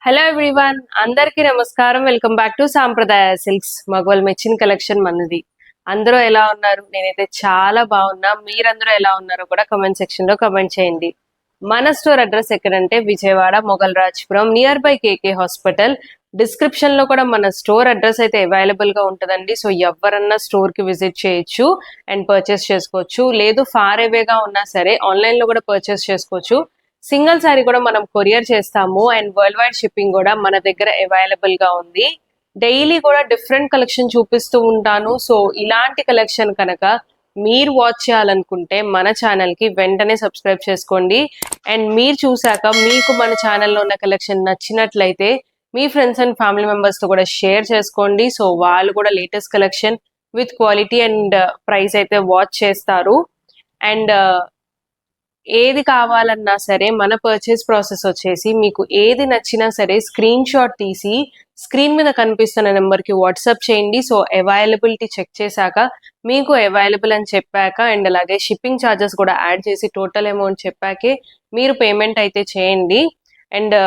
Hello everyone, అందరికీ నమస్కారం. Welcome back to సాంప్రదాయ సిల్క్స్. మగవాళ్ళు మెచ్చిన కలెక్షన్ మనది. అందరూ ఎలా ఉన్నారు? నేనైతే చాలా బాగున్నా. మీరందరూ ఎలా ఉన్నారో కూడా కమెంట్ సెక్షన్ లో కమెంట్ చేయండి. మన స్టోర్ అడ్రస్ ఎక్కడంటే Vijayawada Mogal Rajpuram near by KK hospital. Description లో కూడా మన స్టోర్ అడ్రస్ అయితే అవైలబుల్ గా ఉంటుందండి. సో ఎవరన్నా స్టోర్ కి విజిట్ చేయొచ్చు అండ్ పర్చేస్ చేసుకోవచ్చు. లేదు ఫార్ అవేగా ఉన్నా సరే ఆన్లైన్ లో కూడా పర్చేస్ చేసుకోవచ్చు. సింగిల్ సారీ కూడా మనం కొరియర్ చేస్తాము అండ్ వరల్డ్ వైడ్ షిప్పింగ్ కూడా మన దగ్గర అవైలబుల్ గా ఉంది. డైలీ కూడా డిఫరెంట్ కలెక్షన్ చూపిస్తూ ఉంటాను. సో ఇలాంటి కలెక్షన్ కనుక మీరు వాచ్ చేయాలనుకుంటే మన ఛానల్ కి వెంటనే సబ్స్క్రైబ్ చేసుకోండి. అండ్ మీరు చూసాక మీకు మన ఛానల్లో ఉన్న కలెక్షన్ నచ్చినట్లయితే మీ ఫ్రెండ్స్ అండ్ ఫ్యామిలీ మెంబర్స్ తో కూడా షేర్ చేసుకోండి. సో వాళ్ళు కూడా latest collection with quality and price అయితే వాచ్ చేస్తారు. అండ్ ఏది కావాలన్నా సరే మన పర్చేస్ ప్రాసెస్ వచ్చేసి మీకు ఏది నచ్చినా సరే స్క్రీన్ షాట్ తీసి స్క్రీన్ మీద కనిపిస్తున్న నెంబర్కి వాట్సాప్ చేయండి. సో అవైలబిలిటీ చెక్ చేశాక మీకు అవైలబుల్ అని చెప్పాక అండ్ అలాగే షిప్పింగ్ ఛార్జెస్ కూడా యాడ్ చేసి టోటల్ అమౌంట్ చెప్పాకే మీరు పేమెంట్ అయితే చేయండి. అండ్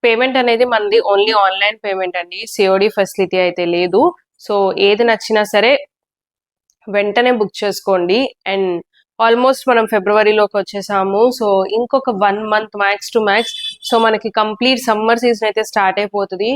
పేమెంట్ అనేది మనది ఓన్లీ ఆన్లైన్ పేమెంట్ అండి, సిఓడి ఫెసిలిటీ అయితే లేదు. సో ఏది నచ్చినా సరే వెంటనే బుక్ చేసుకోండి. అండ్ ఆల్మోస్ట్ మనం ఫిబ్రవరిలోకి వచ్చేసాము. సో ఇంకొక 1 month max to max so మనకి కంప్లీట్ సమ్మర్ సీజన్ అయితే స్టార్ట్ అయిపోతుంది.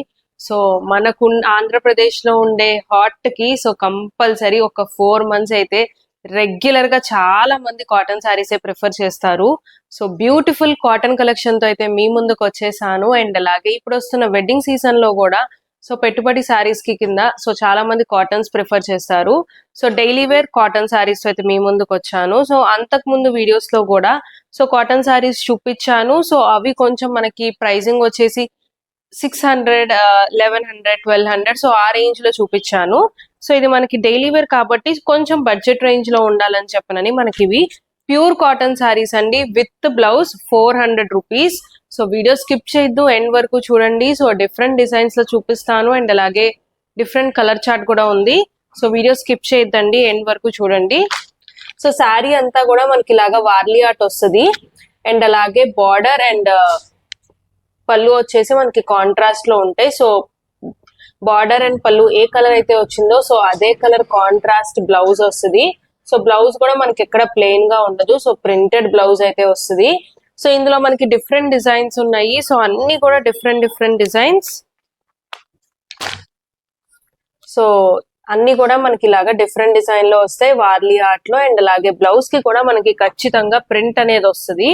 సో మనకు ఆంధ్రప్రదేశ్ లో ఉండే హాట్ కి సో కంపల్సరీ ఒక 4 మంత్స్ అయితే రెగ్యులర్ గా చాలా మంది కాటన్ శారీసే ప్రిఫర్ చేస్తారు. సో బ్యూటిఫుల్ కాటన్ కలెక్షన్ తో అయితే మీ ముందుకు వచ్చేసాను. అండ్ అలాగే ఇప్పుడు వస్తున్న వెడ్డింగ్ సీజన్ లో కూడా సో పెట్టుబడి శారీస్ కి కింద సో చాలా మంది కాటన్స్ ప్రిఫర్ చేస్తారు. So daily wear cotton saris అయితే మీ ముందుకు వచ్చాను. సో అంతకు ముందు వీడియోస్ లో కూడా సో కాటన్ శారీస్ చూపించాను. సో అవి కొంచెం మనకి ప్రైజింగ్ వచ్చేసి 600, 1100, 1200 సో ఆ రేంజ్ లో చూపించాను. సో ఇది మనకి డైలీ వేర్ కాబట్టి కొంచెం బడ్జెట్ రేంజ్ లో ఉండాలని చెప్పనని మనకి ఇవి ప్యూర్ కాటన్ శారీస్ అండి with blouse 400 rupees. So video skip చేయొద్దు, ఎండ్ వరకు చూడండి. సో డిఫరెంట్ డిజైన్స్ లో చూపిస్తాను అండ్ అలాగే డిఫరెంట్ కలర్ చార్ట్ కూడా ఉంది. సో వీడియో స్కిప్ చేయొద్దండి, ఎండ్ వరకు చూడండి. సో శారీ అంతా కూడా మనకి ఇలాగా వార్లీ ఆర్ట్ వస్తుంది అండ్ అలాగే బార్డర్ అండ్ పళ్ళు వచ్చేసి మనకి కాంట్రాస్ట్ లో ఉంటాయి. సో బార్డర్ అండ్ పళ్ళు ఏ కలర్ అయితే వచ్చిందో సో అదే కలర్ కాంట్రాస్ట్ బ్లౌజ్ వస్తుంది. సో బ్లౌజ్ కూడా మనకి ఎక్కడ ప్లెయిన్ గా ఉండదు. సో ప్రింటెడ్ బ్లౌజ్ అయితే వస్తుంది. సో ఇందులో మనకి డిఫరెంట్ డిజైన్స్ ఉన్నాయి. సో అన్ని కూడా డిఫరెంట్ డిజైన్స్. సో అన్ని కూడా మనకి ఇలాగా డిఫరెంట్ డిజైన్ లో వస్తాయి వార్లీ ఆర్ట్ లో. అండ్ అలాగే బ్లౌజ్ కి కూడా మనకి ఖచ్చితంగా ప్రింట్ అనేది వస్తుంది.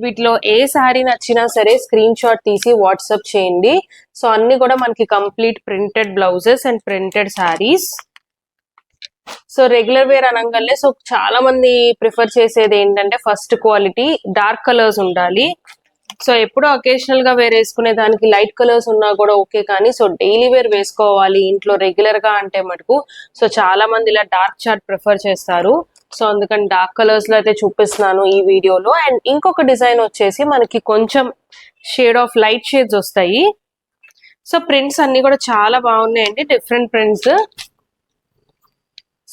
వీటిలో ఏ శారీ నచ్చినా సరే స్క్రీన్ షాట్ తీసి వాట్సాప్ చేయండి. సో అన్ని కూడా మనకి complete printed blouses and printed saris. So regular wear అనగానే సో చాలా మంది ప్రిఫర్ చేసేది ఏంటంటే ఫస్ట్ క్వాలిటీ డార్క్ కలర్స్ ఉండాలి. సో ఎప్పుడో అకేషనల్ గా వేర్ వేసుకునే దానికి లైట్ కలర్స్ ఉన్నా కూడా ఓకే, కానీ సో డైలీ వేర్ వేసుకోవాలి ఇంట్లో రెగ్యులర్ గా అంటే మటుకు సో చాలా మంది ఇలా డార్క్ చార్ట్ ప్రిఫర్ చేస్తారు. సో అందుకని డార్క్ కలర్స్ లో అయితే చూపిస్తున్నాను ఈ వీడియోలో. అండ్ ఇంకొక డిజైన్ వచ్చేసి మనకి కొంచెం షేడ్ ఆఫ్ లైట్ షేడ్స్ వస్తాయి. సో ప్రింట్స్ అన్ని కూడా చాలా బాగున్నాయండి, డిఫరెంట్ ప్రింట్స్.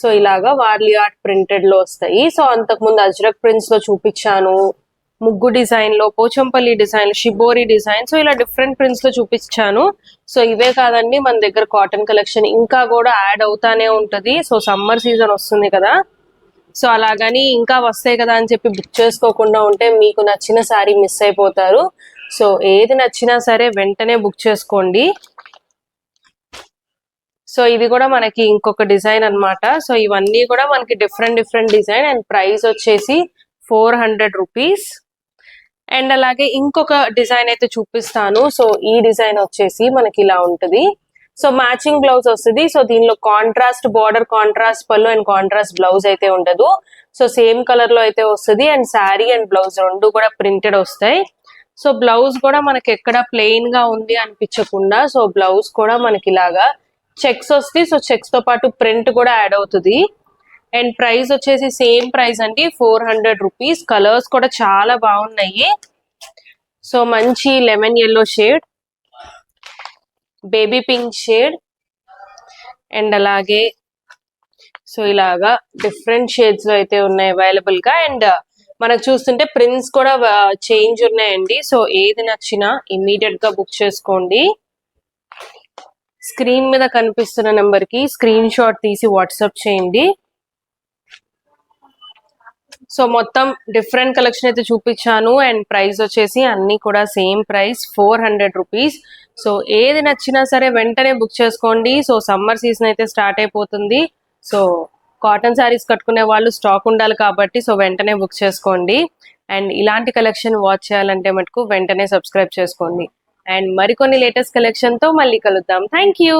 సో ఇలాగా వార్లీ ఆర్ట్ ప్రింటెడ్ లో వస్తాయి. సో అంతకుముందు అజ్రక్ ప్రింట్స్ లో చూపించాను, ముగ్గు డిజైన్ లో, Pochampally design, shibori design. So ఇలా డిఫరెంట్ ప్రింట్స్ లో చూపించాను. సో ఇవే కాదండి, మన దగ్గర కాటన్ కలెక్షన్ ఇంకా కూడా యాడ్ అవుతానే ఉంటది. సో సమ్మర్ సీజన్ వస్తుంది కదా, సో అలాగని ఇంకా వస్తాయి కదా అని చెప్పి బుక్ చేసుకోకుండా ఉంటే మీకు నచ్చిన శారీ మిస్ అయిపోతారు. సో ఏది నచ్చినా సరే వెంటనే బుక్ చేసుకోండి. సో ఇది కూడా మనకి ఇంకొక డిజైన్ అన్నమాట. సో ఇవన్నీ కూడా మనకి డిఫరెంట్ డిజైన్ అండ్ ప్రైస్ వచ్చేసి 400 రూపీస్. అండ్ అలాగే ఇంకొక డిజైన్ అయితే చూపిస్తాను. సో ఈ డిజైన్ వచ్చేసి మనకి ఇలా ఉంటుంది. సో మ్యాచింగ్ బ్లౌజ్ వస్తుంది. సో దీనిలో కాంట్రాస్ట్ బార్డర్, కాంట్రాస్ట్ పళ్ళు అండ్ కాంట్రాస్ట్ బ్లౌజ్ అయితే ఉండదు. సో సేమ్ కలర్ లో అయితే వస్తుంది. అండ్ శారీ అండ్ బ్లౌజ్ రెండు కూడా ప్రింటెడ్ వస్తాయి. సో బ్లౌజ్ కూడా మనకి ఎక్కడ ప్లెయిన్ గా ఉంది అనిపించకుండా సో బ్లౌజ్ కూడా మనకి ఇలాగా చెక్స్ వస్తాయి. సో చెక్స్ తో పాటు ప్రింట్ కూడా యాడ్ అవుతుంది. అండ్ ప్రైస్ వచ్చేసి సేమ్ ప్రైస్ అండి, 400 రూపీస్. కలర్స్ కూడా చాలా బాగున్నాయి. సో మంచి lemon yellow shade, baby pink shade and అలాగే సో ఇలాగా డిఫరెంట్ షేడ్స్ లో అయితే ఉన్నాయి అవైలబుల్ గా. అండ్ మనకు చూస్తుంటే ప్రింట్స్ కూడా చేంజ్ ఉన్నాయండి. సో ఏది నచ్చినా ఇమీడియట్ గా బుక్ చేసుకోండి. స్క్రీన్ మీద కనిపిస్తున్న నెంబర్ కి స్క్రీన్ షాట్ తీసి వాట్సాప్ చేయండి. సో మొత్తం డిఫరెంట్ కలెక్షన్ అయితే చూపించాను అండ్ ప్రైస్ వచ్చేసి అన్ని కూడా సేమ్ ప్రైస్ 400 రూపీస్. సో ఏది నచ్చినా సరే వెంటనే బుక్ చేసుకోండి. సో సమ్మర్ సీజన్ అయితే స్టార్ట్ అయిపోతుంది. సో కాటన్ శారీస్ కట్టుకునే వాళ్ళు స్టాక్ ఉండాలి కాబట్టి సో వెంటనే బుక్ చేసుకోండి. అండ్ ఇలాంటి కలెక్షన్ వాచ్ చేయాలంటే మటుకు వెంటనే సబ్స్క్రైబ్ చేసుకోండి. అండ్ మరికొన్ని లేటెస్ట్ కలెక్షన్ తో మళ్ళీ కలుద్దాం. Thank you.